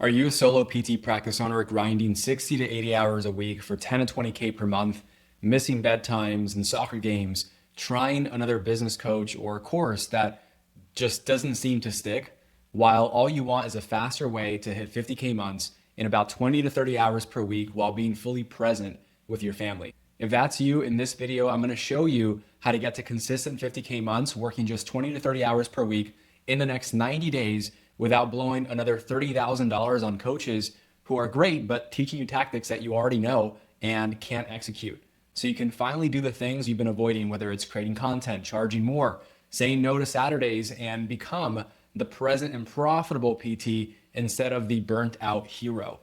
Are you a solo PT practice owner grinding 60 to 80 hours a week for 10 to 20K per month, missing bedtimes and soccer games, trying another business coach or course that just doesn't seem to stick, while all you want is a faster way to hit 50K months in about 20 to 30 hours per week while being fully present with your family? If that's you, in this video, I'm going to show you how to get to consistent 50K months working just 20 to 30 hours per week in the next 90 days without blowing another $30,000 on coaches who are great, but teaching you tactics that you already know and can't execute. So you can finally do the things you've been avoiding, whether it's creating content, charging more, saying no to Saturdays, and become the present and profitable PT instead of the burnt out hero.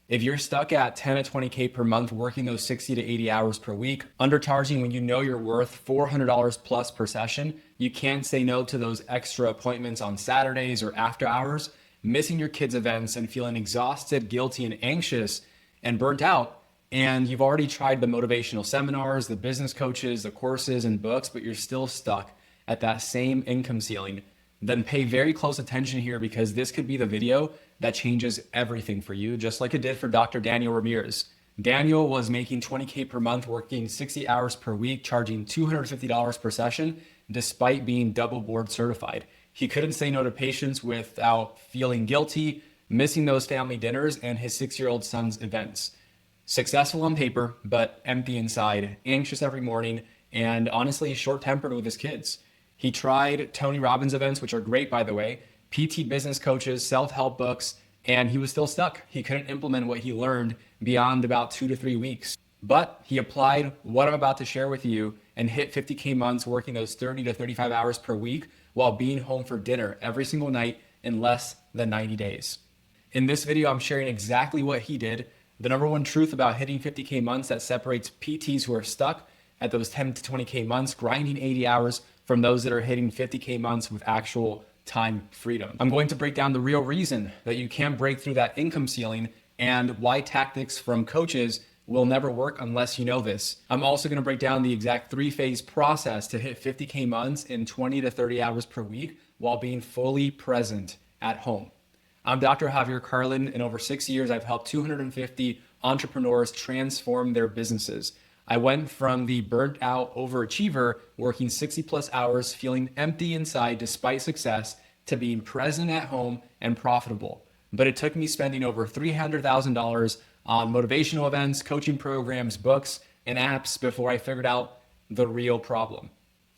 If you're stuck at 10 to 20K per month, working those 60 to 80 hours per week, undercharging when you know you're worth $400 plus per session, you can't say no to those extra appointments on Saturdays or after hours, missing your kids' events and feeling exhausted, guilty, and anxious and burnt out. And you've already tried the motivational seminars, the business coaches, the courses and books, but you're still stuck at that same income ceiling. Then pay very close attention here, because this could be the video that changes everything for you, just like it did for Dr. Daniel Ramirez. Daniel was making 20K per month, working 60 hours per week, charging $250 per session, despite being double board certified. He couldn't say no to patients without feeling guilty, missing those family dinners and his 6-year-old son's events. Successful on paper, but empty inside, anxious every morning, and honestly short-tempered with his kids. He tried Tony Robbins events, which are great, by the way, PT business coaches, self-help books, and he was still stuck. He couldn't implement what he learned beyond about 2 to 3 weeks. But he applied what I'm about to share with you and hit 50K months working those 30 to 35 hours per week while being home for dinner every single night in less than 90 days. In this video, I'm sharing exactly what he did, the number one truth about hitting 50K months that separates PTs who are stuck at those 10 to 20K months, grinding 80 hours, from those that are hitting 50K months with actual time freedom. I'm going to break down the real reason that you can't break through that income ceiling and why tactics from coaches will never work unless you know this. I'm also going to break down the exact 3-phase process to hit 50K months in 20 to 30 hours per week while being fully present at home. I'm Dr. Javier Carlin. In over 6 years, I've helped 250 entrepreneurs transform their businesses. I went from the burnt out overachiever working 60 plus hours, feeling empty inside despite success, to being present at home and profitable. But it took me spending over $300,000 on motivational events, coaching programs, books, and apps before I figured out the real problem.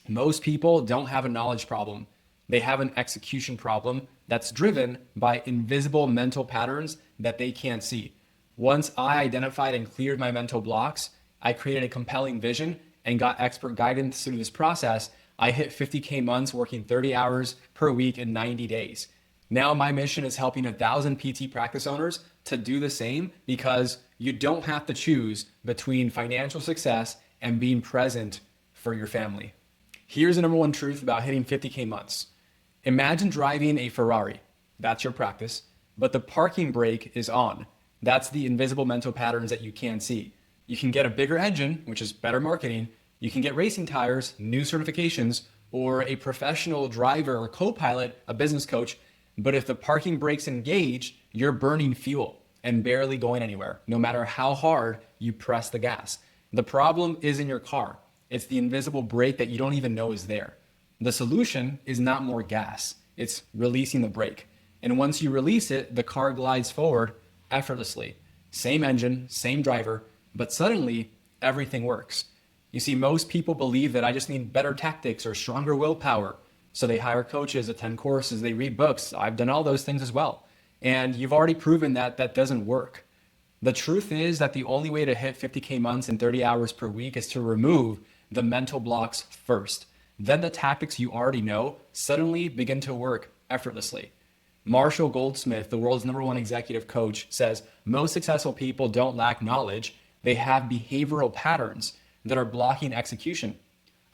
Most people don't have a knowledge problem. They have an execution problem that's driven by invisible mental patterns that they can't see. Once I identified and cleared my mental blocks, I created a compelling vision and got expert guidance through this process. I hit 50K months working 30 hours per week in 90 days. Now my mission is helping 1,000 PT practice owners to do the same, because you don't have to choose between financial success and being present for your family. Here's the number one truth about hitting 50K months. Imagine driving a Ferrari. That's your practice, but the parking brake is on. That's the invisible mental patterns that you can't see. You can get a bigger engine, which is better marketing. You can get racing tires, new certifications, or a professional driver or co-pilot, a business coach. But if the parking brake's engaged, you're burning fuel and barely going anywhere, no matter how hard you press the gas. The problem is in your car. It's the invisible brake that you don't even know is there. The solution is not more gas. It's releasing the brake. And once you release it, the car glides forward effortlessly. Same engine, same driver, but suddenly everything works. You see, most people believe that I just need better tactics or stronger willpower. So they hire coaches, attend courses, they read books. I've done all those things as well. And you've already proven that that doesn't work. The truth is that the only way to hit 50K months in 30 hours per week is to remove the mental blocks first. Then the tactics you already know suddenly begin to work effortlessly. Marshall Goldsmith, the world's #1 executive coach, says most successful people don't lack knowledge. They have behavioral patterns that are blocking execution.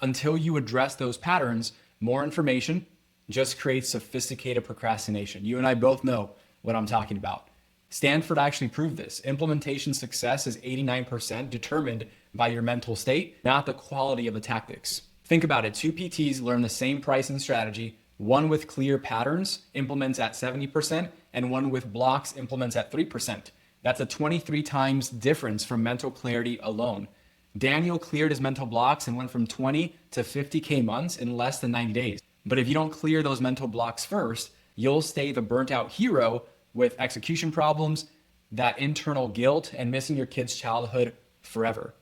Until you address those patterns, more information just creates sophisticated procrastination. You and I both know what I'm talking about. Stanford actually proved this. Implementation success is 89% determined by your mental state, not the quality of the tactics. Think about it. 2 PTs learn the same pricing strategy, One with clear patterns implements at 70%, and one with blocks implements at 3%. That's a 23 times difference from mental clarity alone. Daniel cleared his mental blocks and went from 20 to 50K months in less than 90 days. But if you don't clear those mental blocks first, you'll stay the burnt out hero with execution problems, that internal guilt, and missing your kid's childhood forever.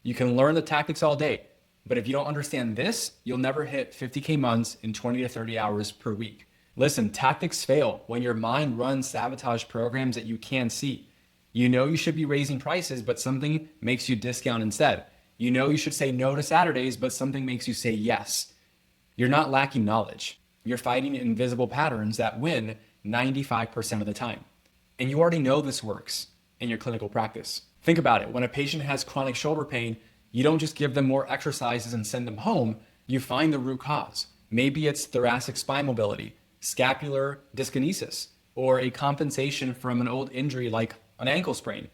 You can learn the tactics all day, but if you don't understand this, you'll never hit 50K months in 20 to 30 hours per week. Listen, tactics fail when your mind runs sabotage programs that you can't see. You know you should be raising prices, but something makes you discount instead. You know you should say no to Saturdays, but something makes you say yes. You're not lacking knowledge. You're fighting invisible patterns that win 95% of the time. And you already know this works in your clinical practice. Think about it. When a patient has chronic shoulder pain, you don't just give them more exercises and send them home. You find the root cause. Maybe it's thoracic spine mobility, scapular dyskinesis, or a compensation from an old injury like an ankle sprain.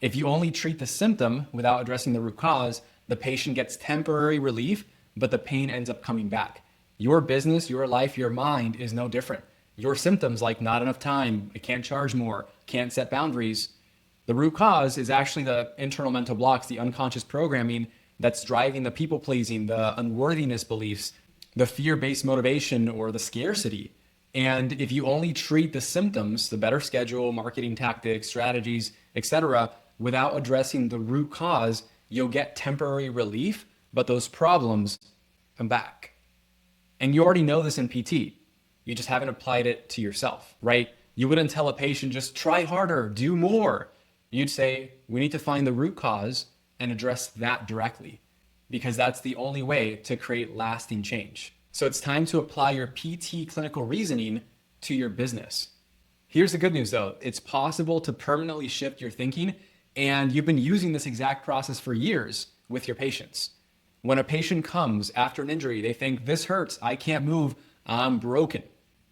If you only treat the symptom without addressing the root cause, the patient gets temporary relief, but the pain ends up coming back. Your business, your life, your mind is no different. Your symptoms like not enough time, I can't charge more, can't set boundaries. The root cause is actually the internal mental blocks, the unconscious programming that's driving the people pleasing, the unworthiness beliefs, the fear-based motivation, or the scarcity. And if you only treat the symptoms, the better schedule, marketing tactics, strategies, etc., without addressing the root cause, you'll get temporary relief, but those problems come back. And you already know this in PT. You just haven't applied it to yourself, right? You wouldn't tell a patient, just try harder, do more. You'd say, we need to find the root cause and address that directly, because that's the only way to create lasting change. So it's time to apply your PT clinical reasoning to your business. Here's the good news though. It's possible to permanently shift your thinking, and you've been using this exact process for years with your patients. When a patient comes after an injury, they think, this hurts, I can't move, I'm broken.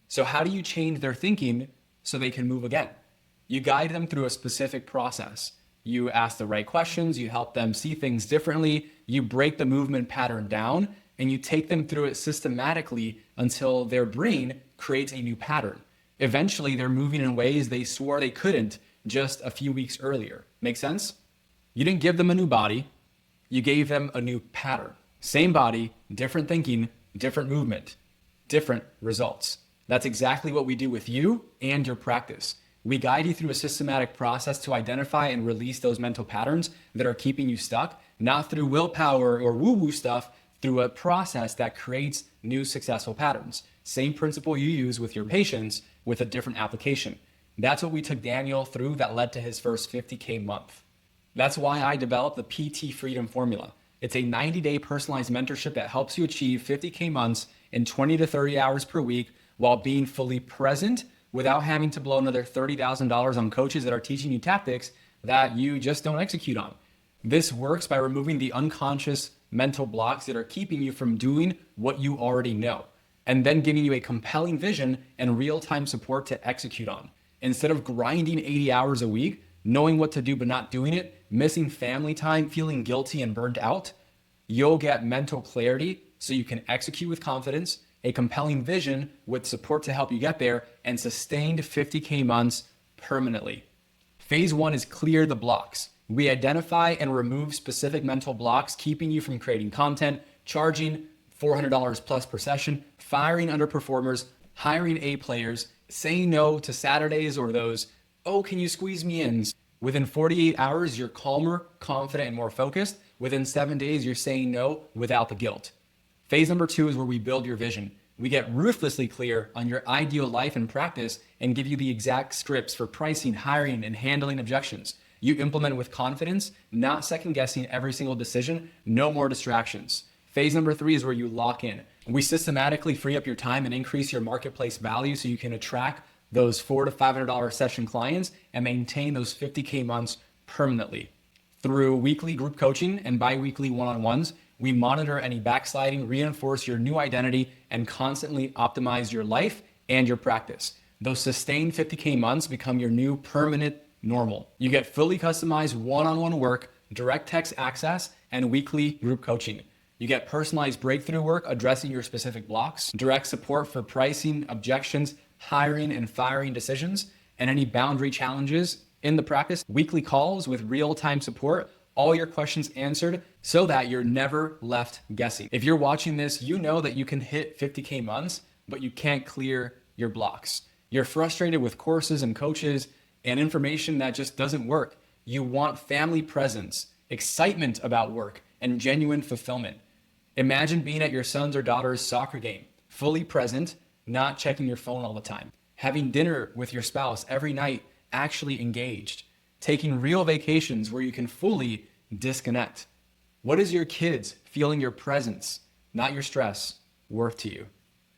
So how do you change their thinking so they can move again? You guide them through a specific process. You ask the right questions, you help them see things differently, you break the movement pattern down, and you take them through it systematically until their brain creates a new pattern. Eventually, they're moving in ways they swore they couldn't just a few weeks earlier. Make sense? You didn't give them a new body, you gave them a new pattern. Same body, different thinking, different movement, different results. That's exactly what we do with you and your practice. We guide you through a systematic process to identify and release those mental patterns that are keeping you stuck, not through willpower or woo-woo stuff, through a process that creates new successful patterns. Same principle you use with your patients with a different application. That's what we took Daniel through that led to his first 50K month. That's why I developed the PT Freedom Formula. It's a 90-day personalized mentorship that helps you achieve 50K months in 20 to 30 hours per week while being fully present without having to blow another $30,000 on coaches that are teaching you tactics that you just don't execute on. This works by removing the unconscious mental blocks that are keeping you from doing what you already know, and then giving you a compelling vision and real-time support to execute on. Instead of grinding 80 hours a week, knowing what to do but not doing it, missing family time, feeling guilty and burnt out, you'll get mental clarity so you can execute with confidence, a compelling vision with support to help you get there, and sustained 50K months permanently. Phase 1 is clear the blocks. We identify and remove specific mental blocks keeping you from creating content, charging $400 plus per session, firing underperformers, hiring A players, saying no to Saturdays or those, oh, can you squeeze me in? Within 48 hours, you're calmer, confident, and more focused. Within 7 days, you're saying no without the guilt. Phase number 2 is where we build your vision. We get ruthlessly clear on your ideal life and practice and give you the exact scripts for pricing, hiring, and handling objections. You implement with confidence, not second guessing every single decision, no more distractions. Phase number 3 is where you lock in. We systematically free up your time and increase your marketplace value so you can attract those $400 to $500 session clients and maintain those 50K months permanently. Through weekly group coaching and bi-weekly one-on-ones, we monitor any backsliding, reinforce your new identity, and constantly optimize your life and your practice. Those sustained 50K months become your new permanent normal. You get fully customized one-on-one work, direct text access, and weekly group coaching. You get personalized breakthrough work addressing your specific blocks, direct support for pricing, objections, hiring and firing decisions, and any boundary challenges in the practice, weekly calls with real-time support, all your questions answered so that you're never left guessing. If you're watching this, you know that you can hit 50K months, but you can't clear your blocks. You're frustrated with courses and coaches and information that just doesn't work. You want family presence, excitement about work, and genuine fulfillment. Imagine being at your son's or daughter's soccer game, fully present, not checking your phone all the time. Having dinner with your spouse every night, actually engaged. Taking real vacations where you can fully disconnect. What is your kids feeling your presence, not your stress, worth to you?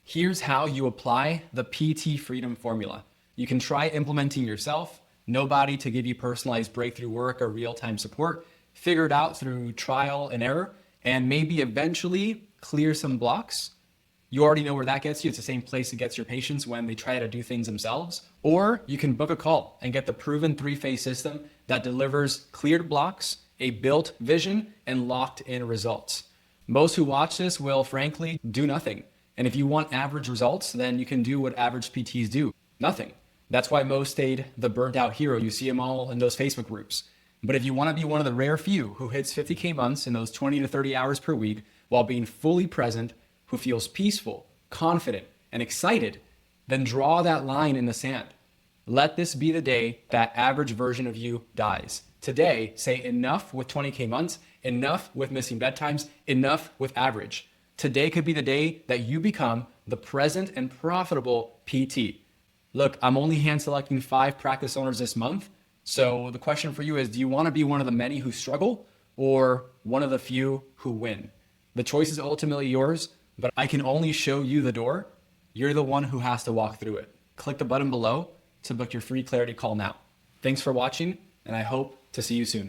Here's how you apply the PT Freedom Formula. You can try implementing yourself, nobody to give you personalized breakthrough work or real-time support, figure it out through trial and error, and maybe eventually clear some blocks. You already know where that gets you. It's the same place it gets your patients when they try to do things themselves. Or you can book a call and get the proven 3-phase system that delivers cleared blocks, a built vision, and locked in results. Most who watch this will frankly do nothing. And if you want average results, then you can do what average PTs do, nothing. That's why most stayed the burnt out hero. You see them all in those Facebook groups. But if you want to be one of the rare few who hits 50K months in those 20 to 30 hours per week while being fully present, who feels peaceful, confident, and excited, then draw that line in the sand. Let this be the day that average version of you dies. Today, say enough with 20K months, enough with missing bedtimes, enough with average. Today could be the day that you become the present and profitable PT. Look, I'm only hand selecting 5 practice owners this month. So the question for you is, do you want to be one of the many who struggle or one of the few who win? The choice is ultimately yours, but I can only show you the door. You're the one who has to walk through it. Click the button below to book your free clarity call now. Thanks for watching, and I hope to see you soon.